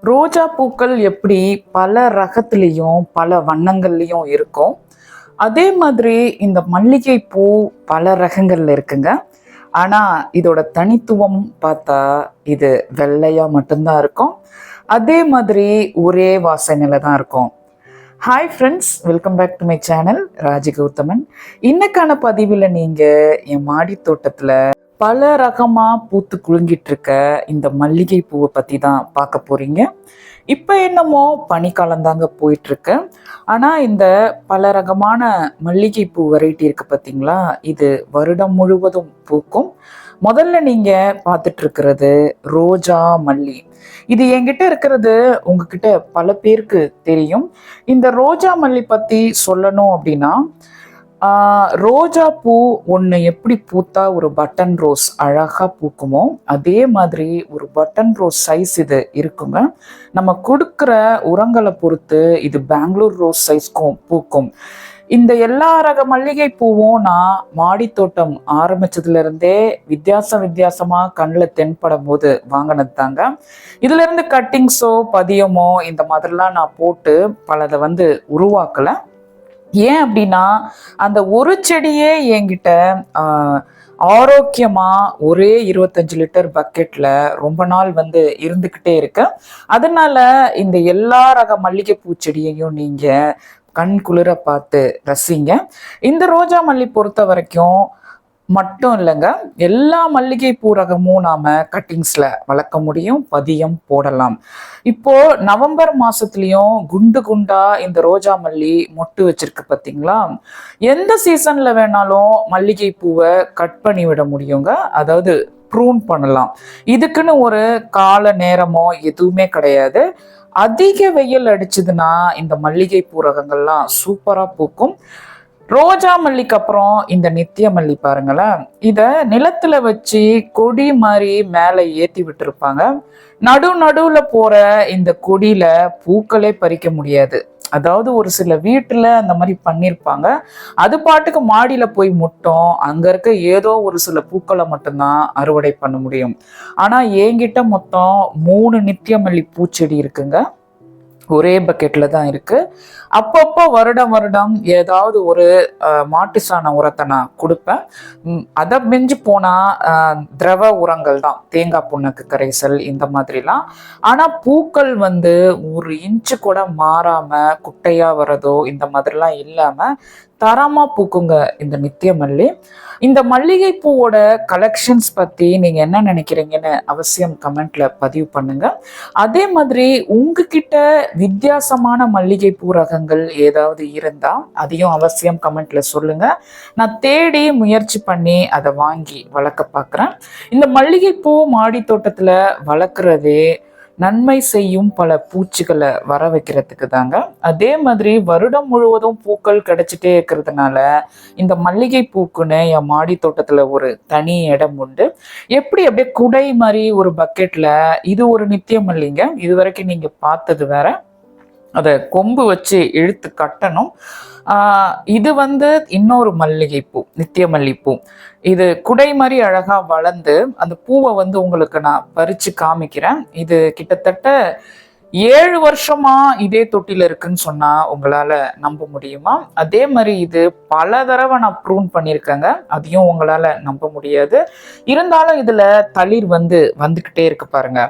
ரோஜா பூக்கள் எப்படி பல ரகத்துலேயும் பல வண்ணங்கள்லையும் இருக்கும், அதே மாதிரி இந்த மல்லிகை பூ பல ரகங்கள்ல இருக்குங்க. ஆனா இதோட தனித்துவம் பார்த்தா இது வெள்ளையா மட்டும்தான் இருக்கும். அதே மாதிரி ஒரே வாசனையில தான் இருக்கும். Hi friends, welcome back to my channel Raji Gowthaman. இன்னைக்கான பதிவில் நீங்கள் என் மாடி தோட்டத்தில் பல ரகமா பூத்து குலுங்கிட்டு இருக்க இந்த மல்லிகை பூவை பத்தி தான் பார்க்க போறீங்க. இப்போ என்னமோ பனிக்காலம் தாங்க போயிட்டு இருக்கு. ஆனா இந்த பல ரகமான மல்லிகை பூ வெரைட்டி இருக்கு பார்த்தீங்களா, இது வருடம் முழுவதும் பூக்கும். முதல்ல நீங்க பார்த்துட்டு இருக்கிறது ரோஜா மல்லி. இது என்கிட்ட இருக்கிறது உங்ககிட்ட பல பேருக்கு தெரியும். இந்த ரோஜா மல்லி பத்தி சொல்லணும் அப்படின்னா, ரோஜா பூ ஒன்று எப்படி பூத்தா ஒரு பட்டன் ரோஸ் அழகாக பூக்குமோ அதே மாதிரி ஒரு பட்டன் ரோஸ் சைஸ் இது இருக்குங்க. நம்ம கொடுக்குற உரங்களை பொறுத்து இது பெங்களூர் ரோஸ் சைஸ்க்கும் பூக்கும். இந்த எல்லா ரக மல்லிகை பூவும் நான் மாடி தோட்டம் ஆரம்பிச்சதுல இருந்தே வித்தியாசமா கண்ணில் தென்படும் போது வாங்கினது தாங்க. இதுல இருந்து கட்டிங்ஸோ பதியமோ இந்த மாதிரிலாம் நான் போட்டு பலதை உருவாக்கலை. ஏன் அப்படின்னா, அந்த ஒரு செடியே என்கிட்ட ஆரோக்கியமா ஒரே 25 லிட்டர் பக்கெட்ல ரொம்ப நாள் இருந்துகிட்டே இருக்கு. அதனால இந்த எல்லா ரக மல்லிகை பூச்செடியையும் நீங்க கண் குளிர பார்த்து ரசிங்க. இந்த ரோஜா மல்லி பொறுத்த வரைக்கும் மட்டும் இல்லைங்க, எல்லா மல்லிகை பூ ரகமும் நாம கட்டிங்ஸ்ல வளர்க்க முடியும், பதியம் போடலாம். இப்போ நவம்பர் மாசத்துலயும் குண்டு குண்டா இந்த ரோஜா மல்லி மொட்டு வச்சிருக்கு பார்த்தீங்களா. எந்த சீசன்ல வேணாலும் மல்லிகை பூவை கட் பண்ணி விட முடியுங்க, அதாவது ப்ரூன் பண்ணலாம். இதுக்குன்னு ஒரு கால நேரமோ எதுவுமே கிடையாது. அதிக வெயில் அடிச்சதுன்னா இந்த மல்லிகை பூ ரகங்கள்லாம் சூப்பரா பூக்கும். ரோஜா மல்லிக்கு அப்புறம் இந்த நித்திய மல்லி பாருங்களேன். இத நிலத்துல வச்சு கொடி மாதிரி மேல ஏத்தி விட்டுருப்பாங்க. நடுவுல போற இந்த கொடியில பூக்களே பறிக்க முடியாது. அதாவது ஒரு சில வீட்டுல அந்த மாதிரி பண்ணிருப்பாங்க. அது பாட்டுக்கு மாடியில போய் முட்டும், அங்க இருக்க ஏதோ ஒரு சில பூக்களை மட்டும்தான் அறுவடை பண்ண முடியும். ஆனா என்கிட்ட மொத்தம் 3 நித்திய மல்லி பூச்செடி இருக்குங்க. ஒரே பக்கெட்ல தான் இருக்கு. அப்பப்போ வருடம் ஏதாவது ஒரு மாட்டு சாண உரத்தை நான் கொடுப்பேன். அதை மிஞ்சி போனா திரவ உரங்கள் தான், தேங்காய் புண்ணாக்கு கரைசல் இந்த மாதிரிலாம். ஆனா பூக்கள் 1 இன்ச்சு கூட மாறாம குட்டையா வர்றதோ இந்த மாதிரிலாம் இல்லாம தரமா பூக்குங்க இந்த நித்திய மல்லி. இந்த மல்லிகை பூவோட கலெக்ஷன்ஸ் பத்தி நீங்க என்ன நினைக்கிறீங்கன்னு அவசியம் கமெண்ட்ல பதிவு பண்ணுங்க. அதே மாதிரி உங்ககிட்ட வித்தியாசமான மல்லிகை பூ ரகங்கள் ஏதாவது இருந்தா அதையும் அவசியம் கமெண்ட்ல சொல்லுங்க. நான் தேடி முயற்சி பண்ணி அதை வாங்கி வளர்க்க பார்க்குறேன். இந்த மல்லிகை பூ மாடி தோட்டத்துல வளர்க்குறதே நன்மை செய்யும் பல பூச்சிகளை வர வைக்கிறதுக்கு தாங்க. அதே மாதிரி வருடம் முழுவதும் பூக்கள் கிடைச்சிட்டே இருக்கிறதுனால இந்த மல்லிகை பூக்குன்னு என் மாடி தோட்டத்துல ஒரு தனி இடம் உண்டு. எப்படி அப்படியே குடை மாதிரி ஒரு பக்கெட்ல இது ஒரு நித்திய மல்லிங்க. இது வரைக்கும் நீங்க பார்த்தது வேற, அதை கொம்பு வச்சு இழுத்து கட்டணும். இது இன்னொரு மல்லிகை பூ, நித்திய மல்லிப்பூ. இது குடை மாதிரி அழகா வளர்ந்து அந்த பூவை உங்களுக்கு நான் பறிச்சு காமிக்கிறேன். இது கிட்டத்தட்ட 7 வருஷமா இதே தொட்டில இருக்குன்னு சொன்னா உங்களால நம்ப முடியுமா? அதே மாதிரி இது பல தடவை நான் ப்ரூன் பண்ணியிருக்கேங்க, அதையும் உங்களால நம்ப முடியாது. இருந்தாலும் இதுல தளிர் வந்துகிட்டே இருக்கு பாருங்க.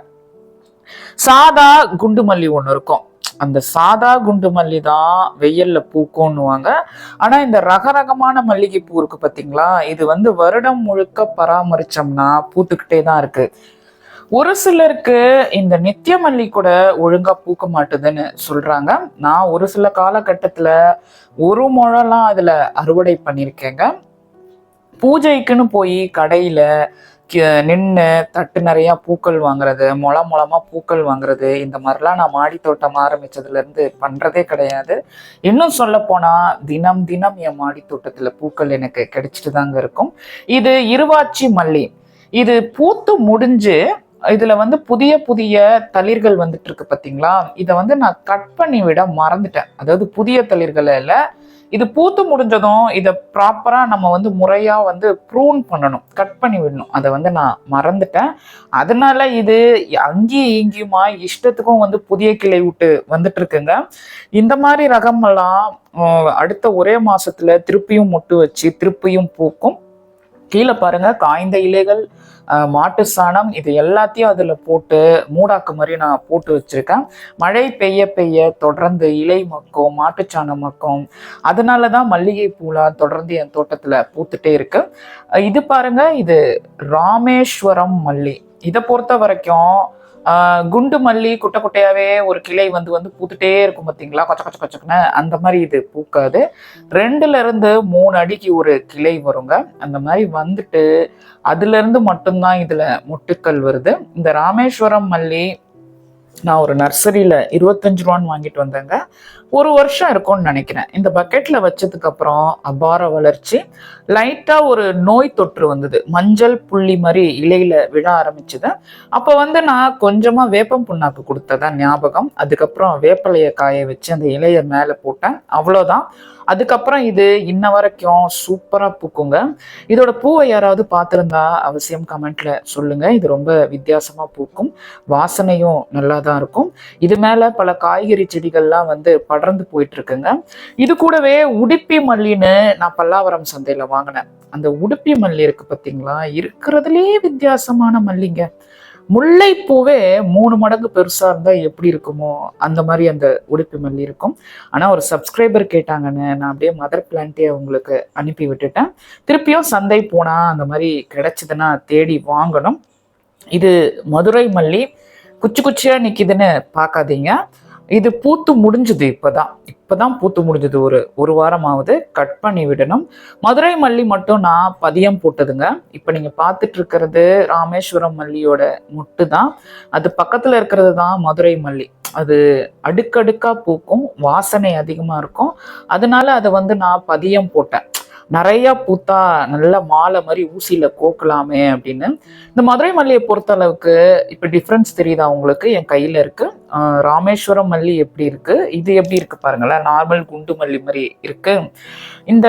சாதா குண்டு மல்லி ஒண்ணு இருக்கும், அந்த சாதா குண்டு மல்லி தான் வெயில்ல பூக்கும்னுவாங்க. ஆனா இந்த ரகரகமான மல்லிகை பூ இருக்கு பார்த்தீங்களா, இது வருடம் முழுக்க பராமரிச்சோம்னா பூத்துக்கிட்டே தான் இருக்கு. ஒரு சிலருக்கு இந்த நித்திய மல்லி கூட ஒழுங்கா பூக்க மாட்டுதுன்னு சொல்றாங்க. நான் ஒரு சில காலகட்டத்துல ஒரு முழம்லாம் அதுல அறுவடை பண்ணியிருக்கேங்க. பூஜைக்குன்னு போய் கடையில நின்று தட்டு நிறையா பூக்கள் வாங்குறது, மூலமா பூக்கள் வாங்குறது, இந்த மாதிரிலாம் நான் மாடி தோட்டம் ஆரம்பிச்சதுல இருந்து பண்றதே கிடையாது. இன்னும் சொல்ல போனா தினம் என் மாடி தோட்டத்துல பூக்கள் எனக்கு கிடைச்சிட்டு தாங்க இருக்கும். இது இருவாச்சி மல்லி. இது பூத்து முடிஞ்சு இதுல புதிய தளிர்கள் வந்துட்டு இருக்கு பாத்தீங்களா. இதை நான் கட் பண்ணி விட மறந்துட்டேன். அதாவது புதிய தளிர்களை இல்ல, இது பூத்து முடிஞ்சதும் இதை ப்ராப்பரா நம்ம வந்து முறையா வந்து ப்ரூன் பண்ணணும், கட் பண்ணி விடணும். அதை வந்து நான் மறந்துட்டேன். அதனால இது அங்கேயும் இங்கேயுமா இஷ்டத்துக்கும் வந்து புதிய கிளை விட்டு வந்துட்டு இருக்குங்க. இந்த மாதிரி ரகமெல்லாம் அடுத்த ஒரே மாசத்துல திருப்பியும் மொட்டு வச்சு திருப்பியும் பூக்கும். கீழே பாருங்க, காய்ந்த இலைகள், மாட்டு சாணம், இது எல்லாத்தையும் அதுல போட்டு மூடாக்கு மாதிரி நான் போட்டு வச்சிருக்கேன். மழை பெய்ய பெய்ய தொடர்ந்து இலை மக்கும், மாட்டுச்சாணம் மக்கும். அதனாலதான் மல்லிகை பூலாம் தொடர்ந்து என் தோட்டத்துல பூத்துட்டே இருக்கு. இது பாருங்க, இது ராமேஸ்வரம் மல்லி. இதை பொறுத்த வரைக்கும் குண்டு மல்லி குட்டை குட்டையாவே ஒரு கிளை வந்து வந்து பூத்துட்டே இருக்கும் பார்த்தீங்களா, கொச்ச கொச்ச கொச்சக்குன்னு. அந்த மாதிரி இது பூக்காது. 2 to 3 அடிக்கு ஒரு கிளை வருங்க. அந்த மாதிரி வந்துட்டு அதுல இருந்து மட்டும்தான் இதுல மொட்டுக்கள் வருது. இந்த ராமேஸ்வரம் மல்லி நான் ஒரு நர்சரியில 25 ரூபான்னு வாங்கிட்டு வந்தேங்க. 1 வருஷம் இருக்கும்னு நினைக்கிறேன். இந்த பக்கெட்ல வச்சதுக்கு அப்புறம் அபார வளர்ச்சி. லைட்டா ஒரு நோய் தொற்று வந்தது, மஞ்சள் புள்ளி மாதிரி இலையில விழ ஆரம்பிச்சுது. அப்ப வந்து நான் கொஞ்சமா வேப்பம் புண்ணாக்கு கொடுத்ததான் ஞாபகம். அதுக்கப்புறம் வேப்பலைய காய வச்சு அந்த இலைய மேல போட்டேன், அவ்வளவுதான். அதுக்கப்புறம் இது இன்ன வரைக்கும் சூப்பரா பூக்குங்க. இதோட பூவை யாராவது பார்த்துருந்தா அவசியம் கமெண்ட்ல சொல்லுங்க. இது ரொம்ப வித்தியாசமா பூக்கும், வாசனையும் நல்லா தான் இருக்கும். இது மேல பல காய்கறி செடிகள்லாம் வந்து படர்ந்து போயிட்டு இருக்குங்க. இது கூடவே உடுப்பி மல்லின்னு நான் பல்லாவரம் சந்தையில வாங்கினேன். அந்த உடுப்பி மல்லி இருக்கு பார்த்தீங்களா, இருக்கிறதுலே வித்தியாசமான மல்லிங்க. முல்லைப்பூவே 3 மடங்கு பெருசா இருந்தா எப்படி இருக்குமோ அந்த மாதிரி அந்த உடுப்பி மல்லி இருக்கும். ஆனா ஒரு சப்ஸ்கிரைபர் கேட்டாங்கன்னு நான் அப்படியே மதர் பிளான்ட்டே உங்களுக்கு அனுப்பி விட்டுட்டேன். திருப்பியும் சந்தை போனா அந்த மாதிரி கிடைச்சதுன்னா தேடி வாங்கணும். இது மதுரை மல்லி, குச்சி குச்சியா நிக்குதுன்னு பார்க்காதீங்க. இது பூத்து முடிஞ்சுது, இப்பதான் பூத்து முடிஞ்சது. ஒரு வாரமாவது கட் பண்ணி விடணும். மதுரை மல்லி மட்டும் நான் பதியம் போட்டதுங்க. இப்ப நீங்க பார்த்துட்டு இருக்கிறது ராமேஸ்வரம் மல்லியோட மொட்டு தான். அது பக்கத்துல இருக்கிறது தான் மதுரை மல்லி. அது அடுக்கடுக்கா பூக்கும், வாசனை அதிகமா இருக்கும். அதனால அதை வந்து நான் பதியம் போட்டேன். நிறைய பூத்தா நல்ல மாலை மாதிரி ஊசியில கோக்கலாமே அப்படின்னு. இந்த மதுரை மல்லியை பொறுத்த அளவுக்கு இப்ப டிஃப்ரென்ஸ் தெரியுதா உங்களுக்கு? என் கையில இருக்கு. ராமேஸ்வரம் மல்லி எப்படி இருக்கு, இது எப்படி இருக்கு பாருங்களேன். நார்மல் குண்டு மல்லி மாதிரி இருக்கு. இந்த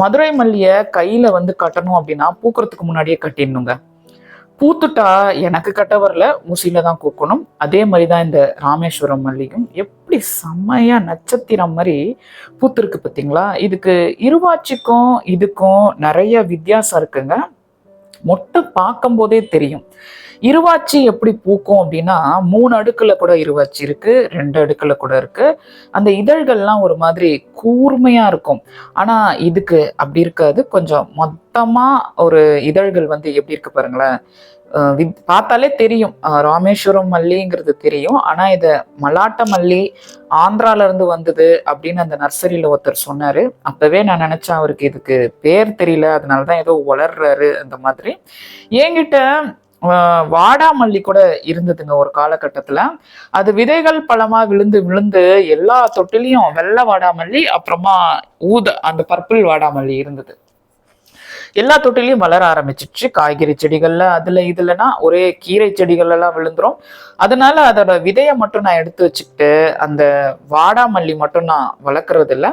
மதுரை மல்லிய கையில வந்து கட்டணும் அப்படின்னா பூக்கிறதுக்கு முன்னாடியே கட்டிடணுங்க. பூத்துட்டா எனக்கு கட்ட வரல, ஊசியில தான் கோக்கணும். அதே மாதிரிதான் இந்த ராமேஸ்வரம் மல்லியும் எப்படி செம்மையா நட்சத்திரம் மாதிரி பூத்துருக்கு பார்த்தீங்களா. இதுக்கு இருவாச்சிக்கும் இதுக்கும் நிறைய வித்தியாசம் இருக்குங்க. மொட்டை பார்க்கும் போதே தெரியும். இருவாச்சி எப்படி பூக்கும் அப்படின்னா 3 அடுக்குல கூட இருவாச்சி இருக்கு, 2 அடுக்குல கூட இருக்கு. அந்த இதழ்கள்லாம் ஒரு மாதிரி கூர்மையா இருக்கும். ஆனா இதுக்கு அப்படி இருக்காது. கொஞ்சம் மொத்தமா ஒரு இதழ்கள் வந்து எப்படி இருக்கு பாருங்களேன். பார்த்தாலே தெரியும் ராமேஸ்வரம் மல்லிங்கிறது தெரியும். ஆனா இத மலாட்ட மல்லி ஆந்திரால இருந்து வந்தது அப்படின்னு அந்த நர்சரியில ஒருத்தர் சொன்னாரு. அப்பவே நான் நினைச்சேன் அவருக்கு இதுக்கு பேர் தெரியல, அதனாலதான் ஏதோ வளர்றாரு அந்த மாதிரி. என்கிட்ட வாடாமல்லி கூட இருந்ததுங்க ஒரு காலகட்டத்துல. அது விதைகள் பழமா விழுந்து விழுந்து எல்லா தொட்டிலையும் வெள்ளை வாடாமல்லி, அப்புறமா அந்த பர்பிள் வாடாமல்லி இருந்தது. எல்லா தொட்டிலையும் வளர ஆரம்பிச்சிச்சு. காய்கறி செடிகள்ல அதுல இதுலனா ஒரே கீரை செடிகள் எல்லாம் விழுந்துரும். அதனால அதோட விதையை மட்டும் நான் எடுத்து வச்சுக்கிட்டு அந்த வாடாமல்லி மட்டும் நான் வளர்க்கறது இல்லை.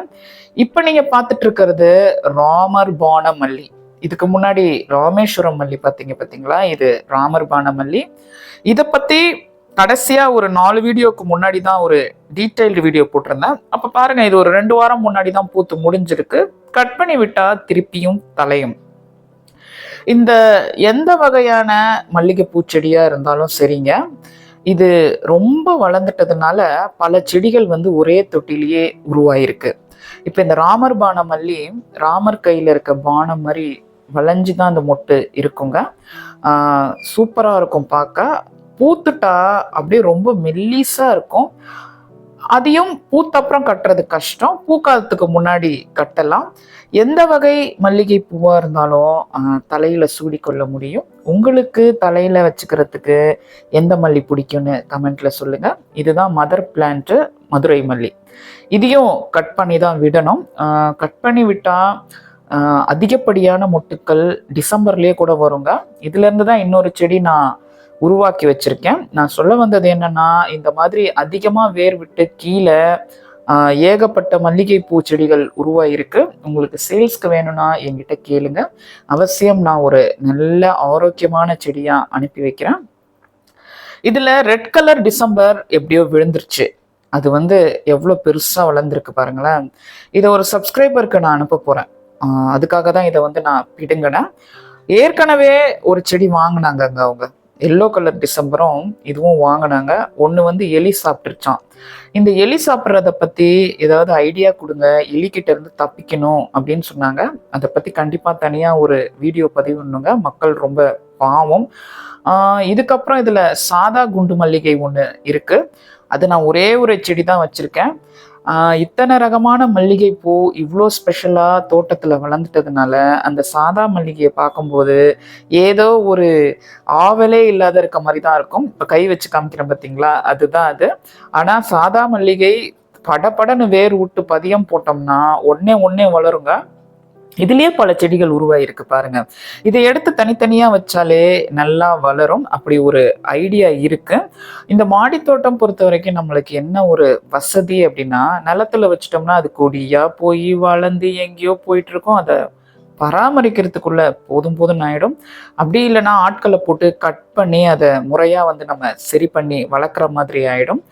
இப்ப நீங்க பார்த்துட்டு இருக்கிறது ராமர் பான மல்லி. இதுக்கு முன்னாடி ராமேஸ்வரம் மல்லி பாத்தீங்களா, இது ராமர் பான மல்லி. இதை பத்தி கடைசியா ஒரு 4 வீடியோக்கு முன்னாடி தான் ஒரு டீடைல்டு வீடியோ போட்டிருந்தேன். அப்ப பாருங்க, இது ஒரு 2 வாரம் முன்னாடி தான் பூத்து முடிஞ்சிருக்கு. கட் பண்ணி விட்டா திருப்பியும் தலையும். இந்த எந்த வகையான மல்லிகை பூச்செடியா இருந்தாலும் சரிங்க, இது ரொம்ப வளர்ந்துட்டதுனால பல செடிகள் வந்து ஒரே தொட்டிலேயே உருவாயிருக்கு. இப்ப இந்த ராமர் பானம் மல்லி ராமர் கையில இருக்க பானம் மாதிரி வளைஞ்சுதான் அந்த மொட்டு இருக்குங்க. சூப்பரா இருக்கும் பார்க்க. பூத்துட்டா அப்படியே ரொம்ப மெல்லிசா இருக்கும். அதையும் பூத்தப்புறம் கட்டுறது கஷ்டம், பூக்காலத்துக்கு முன்னாடி கட்டலாம். எந்த வகை மல்லிகை பூவா இருந்தாலும் தலையில சூடிக்கொள்ள முடியும். உங்களுக்கு தலையில வச்சுக்கிறதுக்கு எந்த மல்லி பிடிக்கும்னு கமெண்ட்ல சொல்லுங்க. இதுதான் மதர் பிளான்ட் மதுரை மல்லி. இதையும் கட் பண்ணி தான் விடணும். கட் பண்ணி விட்டா அதிகப்படியான மொட்டுக்கள் டிசம்பர்லயே கூட வருங்க. இதுல இருந்து தான் இன்னொரு செடி நான் உருவாக்கி வச்சிருக்கேன். நான் சொல்ல வந்தது என்னன்னா, இந்த மாதிரி அதிகமா வேர் விட்டு கீழே ஏகப்பட்ட மல்லிகை பூச்செடிகள் உருவாயிருக்கு. உங்களுக்கு சேல்ஸ்க்கு வேணும்னா என்கிட்ட கேளுங்க. அவசியம் நான் ஒரு நல்ல ஆரோக்கியமான செடியா அனுப்பி வைக்கிறேன். இதுல ரெட் கலர் டிசம்பர் எப்படியோ விழுந்துருச்சு. அது வந்து எவ்வளோ பெருசா வளர்ந்துருக்கு பாருங்களேன். இதை ஒரு சப்ஸ்கிரைபருக்கு நான் அனுப்ப போறேன். அதுக்காக தான் இதை வந்து நான் பிடுங்கினேன். ஏற்கனவே ஒரு செடி வாங்கினாங்க அங்க அவங்க. எல்லோ கலர் டிசம்பரும் இதுவும் வாங்கினாங்க. ஒன்று வந்து எலி சாப்பிட்டுருச்சான். இந்த எலி சாப்பிட்றத பற்றி ஏதாவது ஐடியா கொடுங்க, எலிக்கிட்ட இருந்து தப்பிக்கணும் அப்படின்னு சொன்னாங்க. அதை பற்றி கண்டிப்பாக தனியாக ஒரு வீடியோ பதிவுன்னுங்க. மக்கள் ரொம்ப பாவம். இதுக்கப்புறம் இதில் சாதா குண்டு மல்லிகை ஒன்று இருக்குது. அது நான் ஒரே ஒரு செடி தான் வச்சுருக்கேன். இத்தனை ரகமான மல்லிகை பூ இவ்வளோ ஸ்பெஷலாக தோட்டத்தில் வளர்ந்துட்டதுனால அந்த சாதா மல்லிகையை பார்க்கும்போது ஏதோ ஒரு ஆவலே இல்லாத இருக்க மாதிரி தான் இருக்கும். இப்போ கை வச்சு காமிக்கிறேன் பார்த்தீங்களா, அதுதான் அது. ஆனால் சாதா மல்லிகை படப்படன்னு வேர் விட்டு பதியம் போட்டோம்னா ஒன்னே வளருங்க. இதுலயே பல செடிகள் உருவாயிருக்கு பாருங்க. இதை எடுத்து தனித்தனியா வச்சாலே நல்லா வளரும். அப்படி ஒரு ஐடியா இருக்கு. இந்த மாடி தோட்டம் பொறுத்த வரைக்கும் நம்மளுக்கு என்ன ஒரு வசதி அப்படின்னா, நிலத்துல வச்சிட்டோம்னா அது கொடியா போய் வளர்ந்து எங்கேயோ போயிட்டு இருக்கும். அதை பராமரிக்கிறதுக்குள்ள போதும் ஆயிடும். அப்படி இல்லைன்னா ஆட்களை போட்டு கட் பண்ணி அதை முறையா வந்து நம்ம சரி பண்ணி வளர்க்குற மாதிரி ஆயிடும்.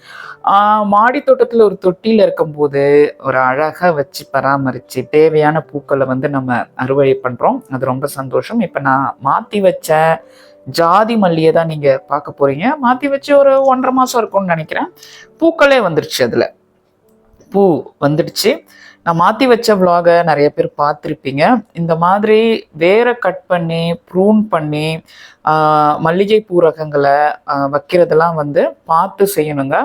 மாடி தோட்டத்தில் ஒரு தொட்டியில் இருக்கும்போது ஒரு அழகாக வச்சு பராமரித்து தேவையான பூக்களை வந்து நம்ம அறுவடை பண்ணுறோம். அது ரொம்ப சந்தோஷம். இப்போ நான் மாற்றி வச்ச ஜாதி மல்லியை தான் நீங்கள் பார்க்க போகிறீங்க. மாற்றி வச்சு ஒரு 1.5 மாதம் இருக்கும்னு நினைக்கிறேன். பூக்களே வந்துடுச்சு. அதில் பூ வந்துடுச்சு. நான் மாற்றி வச்ச விலாகை நிறைய பேர் பார்த்துருப்பீங்க. இந்த மாதிரி வேற கட் பண்ணி ப்ரூன் பண்ணி மல்லிகை பூ ரகங்களை வைக்கிறதெல்லாம் வந்து பார்த்து செய்யணுங்க.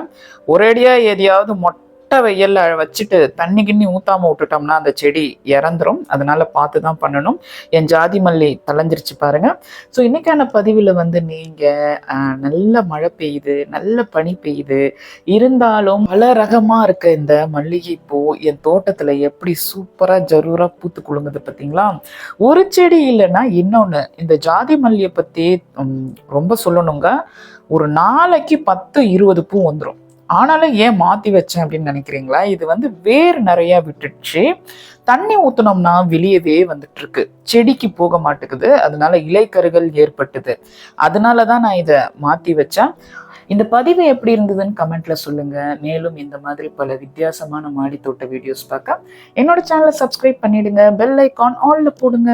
ஒரேடியாக எதையாவது வெயில்ல வச்சுட்டு தண்ணி கிண்ணி ஊத்தாம விட்டுட்டோம்னா அந்த செடி இறந்துரும். அதனால பார்த்து தான் பண்ணணும். என் ஜாதி மல்லி தலைஞ்சிருச்சு பாருங்க. ஸோ இன்னைக்கான பதிவில் வந்து நீங்க நல்ல மழை பெய்யுது, நல்ல பனி பெய்யுது, இருந்தாலும் பல ரகமா இருக்க இந்த மல்லிகை பூ என் தோட்டத்துல எப்படி சூப்பரா ஜரூரா பூத்து குலுங்குது பார்த்தீங்களா. ஒரு செடி இல்லைன்னா இன்னொன்று. இந்த ஜாதி மல்லியை பத்தி ரொம்ப சொல்லணுங்க. ஒரு நாளைக்கு 10-20 பூ வந்துடும். ஆனாலும் ஏன் மாற்றி வச்சேன் அப்படின்னு நினைக்கிறீங்களா? இது வந்து வேர் நிறைய விட்டுடுச்சு. தண்ணி ஊற்றினோம்னா வெளியவே வந்துட்டு இருக்கு, செடிக்கு போக மாட்டேங்குது. அதனால இலைக்கருகள் ஏற்பட்டுது. அதனால தான் நான் இதை மாற்றி வச்சேன். இந்த பதிவு எப்படி இருந்ததுன்னு கமெண்ட்ல சொல்லுங்க. மேலும் இந்த மாதிரி பல வித்தியாசமான மாடி தோட்ட வீடியோஸ் பார்க்க என்னோட சேனலை சப்ஸ்கிரைப் பண்ணிடுங்க. பெல் ஐக்கான் ஆல்ல போடுங்க.